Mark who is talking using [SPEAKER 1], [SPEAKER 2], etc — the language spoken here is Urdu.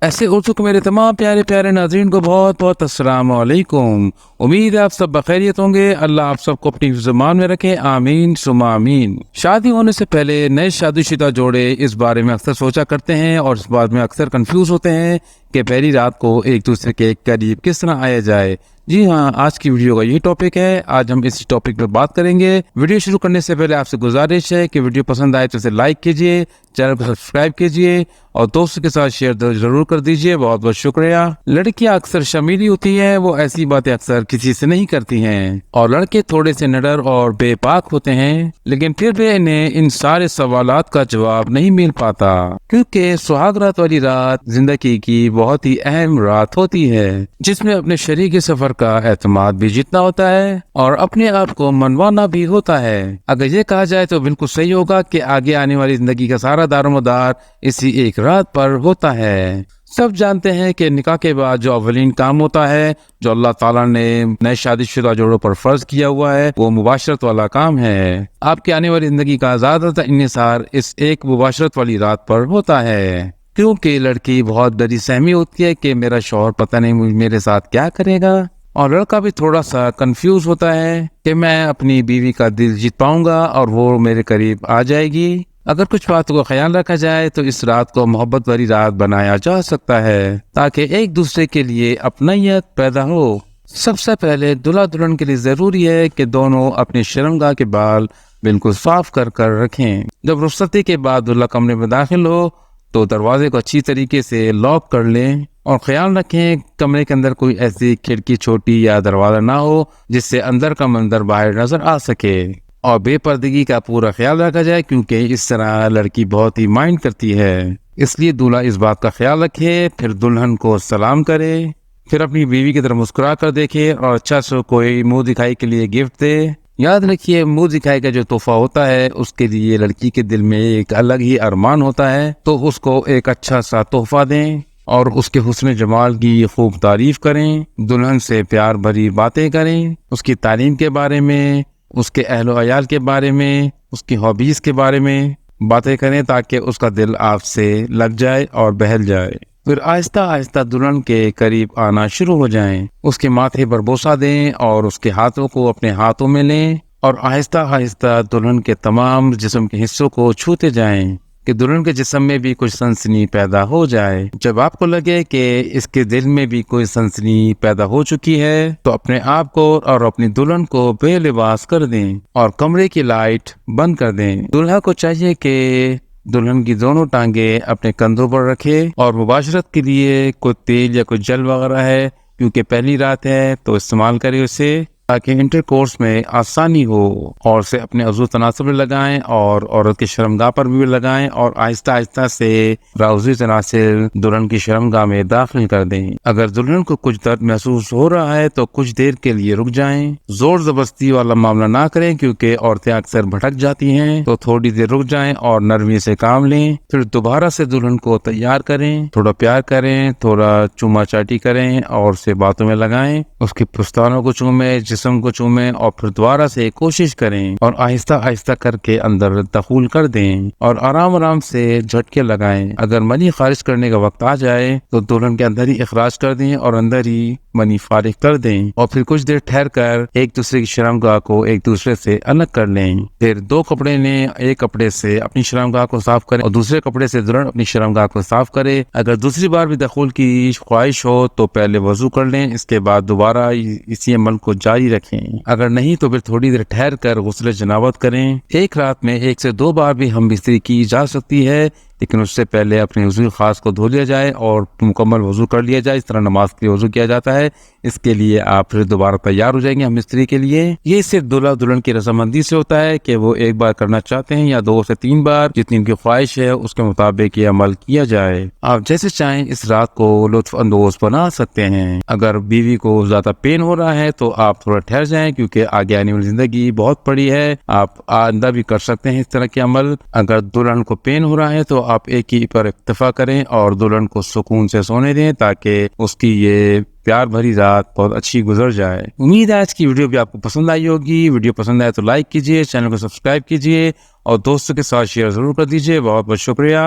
[SPEAKER 1] ایسے اردو کو میرے تمام پیارے پیارے ناظرین کو بہت بہت السلام علیکم۔ امید ہے آپ سب بخیریت ہوں گے۔ اللہ آپ سب کو اپنی زبان میں رکھے، آمین ثم آمین۔ شادی ہونے سے پہلے نئے شادی شدہ جوڑے اس بارے میں اکثر سوچا کرتے ہیں اور اس بات میں اکثر کنفیوز ہوتے ہیں کہ پہلی رات کو ایک دوسرے کے قریب کس طرح آیا جائے۔ جی ہاں، آج کی ویڈیو کا یہی ٹاپک ہے۔ آج ہم اس ٹاپک پہ بات کریں گے۔ ویڈیو شروع کرنے سے پہلے آپ سے گزارش ہے کہ ویڈیو پسند آئے تو اسے لائک کیجیے، چینل کو سبسکرائب کیجیے اور دوستوں کے ساتھ شیئر ضرور کر دیجیے۔ بہت بہت شکریہ۔ لڑکیاں اکثر شرمیلی ہوتی ہیں، وہ ایسی باتیں اکثر کسی سے نہیں کرتی ہیں، اور لڑکے تھوڑے سے نڈر اور بے باک ہوتے ہیں، لیکن پھر بھی انہیں ان سارے سوالات کا جواب نہیں مل پاتا، کیونکہ سہاگ رات والی رات زندگی کی بہت ہی اہم رات ہوتی ہے، جس میں اپنے شریک سفر کا اعتماد بھی جتنا ہوتا ہے اور اپنے آپ کو منوانا بھی ہوتا ہے۔ اگر یہ کہا جائے تو بالکل صحیح ہوگا کہ آگے آنے والی زندگی کا سارا دار و مدار اسی ایک رات پر ہوتا ہے۔ سب جانتے ہیں کہ نکاح کے بعد جو اولین کام ہوتا ہے، جو اللہ تعالیٰ نے نئے شادی شدہ جوڑوں پر فرض کیا ہوا ہے، وہ مباشرت والا کام ہے۔ آپ کی آنے والی زندگی کا زیادہ تر انحصار اس ایک مباشرت والی رات پر ہوتا ہے، کیونکہ لڑکی بہت ڈری سہمی ہوتی ہے کہ میرا شوہر پتہ نہیں میرے ساتھ کیا کرے گا، اور لڑکا بھی تھوڑا سا کنفیوز ہوتا ہے کہ میں اپنی بیوی کا دل جیت پاؤں گا اور وہ میرے قریب آ جائے گی۔ اگر کچھ باتوں کا خیال رکھا جائے تو اس رات کو محبت والی رات بنایا جا سکتا ہے، تاکہ ایک دوسرے کے لیے اپنائیت پیدا ہو۔ سب سے پہلے دلہا دلہن کے لیے ضروری ہے کہ دونوں اپنے شرمگاہ کے بال بالکل صاف کر رکھیں۔ جب رخصتی کے بعد دلہا کمرے میں داخل ہو تو دروازے کو اچھی طریقے سے لاک کر لیں، اور خیال رکھیں کمرے کے اندر کوئی ایسی کھڑکی چھوٹی یا دروازہ نہ ہو جس سے اندر کا منظر باہر نظر آ سکے، اور بے پردگی کا پورا خیال رکھا جائے، کیونکہ اس طرح لڑکی بہت ہی مائنڈ کرتی ہے۔ اس لیے دولہا اس بات کا خیال رکھے، پھر دلہن کو سلام کرے، پھر اپنی بیوی کی طرف مسکرا کر دیکھے اور اچھا سا کوئی منہ دکھائی کے لیے گفٹ دے۔ یاد رکھیے، منہ دکھائی کا جو تحفہ ہوتا ہے اس کے لیے لڑکی کے دل میں ایک الگ ہی ارمان ہوتا ہے، تو اس کو ایک اچھا سا تحفہ دیں اور اس کے حسن جمال کی خوب تعریف کریں۔ دلہن سے پیار بھری باتیں کریں، اس کی تعلیم کے بارے میں، اس کے اہل و عیال کے بارے میں، اس کی ہابیز کے بارے میں باتیں کریں، تاکہ اس کا دل آپ سے لگ جائے اور بہل جائے۔ پھر آہستہ آہستہ دلہن کے قریب آنا شروع ہو جائیں، اس کے ماتھے پر بوسہ دیں اور اس کے ہاتھوں کو اپنے ہاتھوں میں لیں، اور آہستہ آہستہ دلہن کے تمام جسم کے حصوں کو چھوتے جائیں کہ دلہن کے جسم میں بھی کچھ سنسنی پیدا ہو جائے۔ جب آپ کو لگے کہ اس کے دل میں بھی کوئی سنسنی پیدا ہو چکی ہے تو اپنے آپ کو اور اپنی دلہن کو بے لباس کر دیں اور کمرے کی لائٹ بند کر دیں۔ دلہا کو چاہیے کہ دلہن کی دونوں ٹانگیں اپنے کندھوں پر رکھے، اور مباشرت کے لیے کوئی تیل یا کوئی جل وغیرہ ہے، کیونکہ پہلی رات ہے تو استعمال کرے اسے، تاکہ انٹر کورس میں آسانی ہو، اور اسے اپنے عضو تناسب میں لگائیں اور عورت کے شرمگاہ پر بھی لگائیں، اور آہستہ آہستہ سے عضو تناسب دلہن کی شرمگاہ میں داخل کر دیں۔ اگر دلہن کو کچھ درد محسوس ہو رہا ہے تو کچھ دیر کے لیے رک جائیں، زور زبردستی والا معاملہ نہ کریں، کیونکہ عورتیں اکثر بھٹک جاتی ہیں، تو تھوڑی دیر رک جائیں اور نرمی سے کام لیں۔ پھر دوبارہ سے دلہن کو تیار کریں، تھوڑا پیار کریں، تھوڑا چوما چاٹی کریں اور اسے باتوں میں لگائیں، اس کی پستانوں کو چومیں، جسم کو چومیں، اور پھر دوبارہ سے کوشش کریں اور آہستہ آہستہ کر کے اندر دخول کر دیں اور آرام آرام سے جھٹکے لگائیں۔ اگر منی خارج کرنے کا وقت آ جائے تو دلہن کے اندر ہی اخراج کر دیں اور اندر ہی منی فارغ کر دیں، اور پھر کچھ دیر ٹھہر کر ایک دوسرے کی شرمگاہ کو ایک دوسرے سے الگ کر لیں۔ پھر دو کپڑے لیں، ایک کپڑے سے اپنی شرمگاہ کو صاف کریں اور دوسرے کپڑے سے دلہن اپنی شرمگاہ کو صاف کرے۔ اگر دوسری بار بھی دخول کی خواہش ہو تو پہلے وضو کر لیں، اس کے بعد دوبارہ اسی عمل کو جاری رکھیں۔ اگر نہیں تو پھر تھوڑی دیر ٹھہر کر غسل جنابت کریں۔ ایک رات میں 1 سے 2 بار بھی ہم بستری کی جا سکتی ہے، لیکن اس سے پہلے اپنے عضو خاص کو دھو لیا جائے اور مکمل وضو کر لیا جائے، اس طرح نماز کے لیے وضو کیا جاتا ہے۔ اس کے لیے آپ پھر دوبارہ تیار ہو جائیں گے ہم مستری کے لیے۔ یہ صرف دلہا دلہن کی رضامندی سے ہوتا ہے کہ وہ ایک بار کرنا چاہتے ہیں یا 2 سے 3 بار، جتنی ان کی خواہش ہے اس کے مطابق یہ عمل کیا جائے۔ آپ جیسے چاہیں اس رات کو لطف اندوز بنا سکتے ہیں۔ اگر بیوی کو زیادہ پین ہو رہا ہے تو آپ تھوڑا ٹھہر جائیں، کیونکہ آگے آنے والی زندگی بہت بڑی ہے، آپ آئندہ بھی کر سکتے ہیں اس طرح کے عمل۔ اگر دلہن کو پین ہو رہا ہے تو آپ ایک ہی پر اکتفا کریں اور دلہن کو سکون سے سونے دیں، تاکہ اس کی یہ پیار بھری رات بہت اچھی گزر جائے۔ امید ہے آج کی ویڈیو بھی آپ کو پسند آئی ہوگی۔ ویڈیو پسند آئے تو لائک کیجیے، چینل کو سبسکرائب کیجیے اور دوستوں کے ساتھ شیئر ضرور کر دیجیے۔ بہت بہت شکریہ۔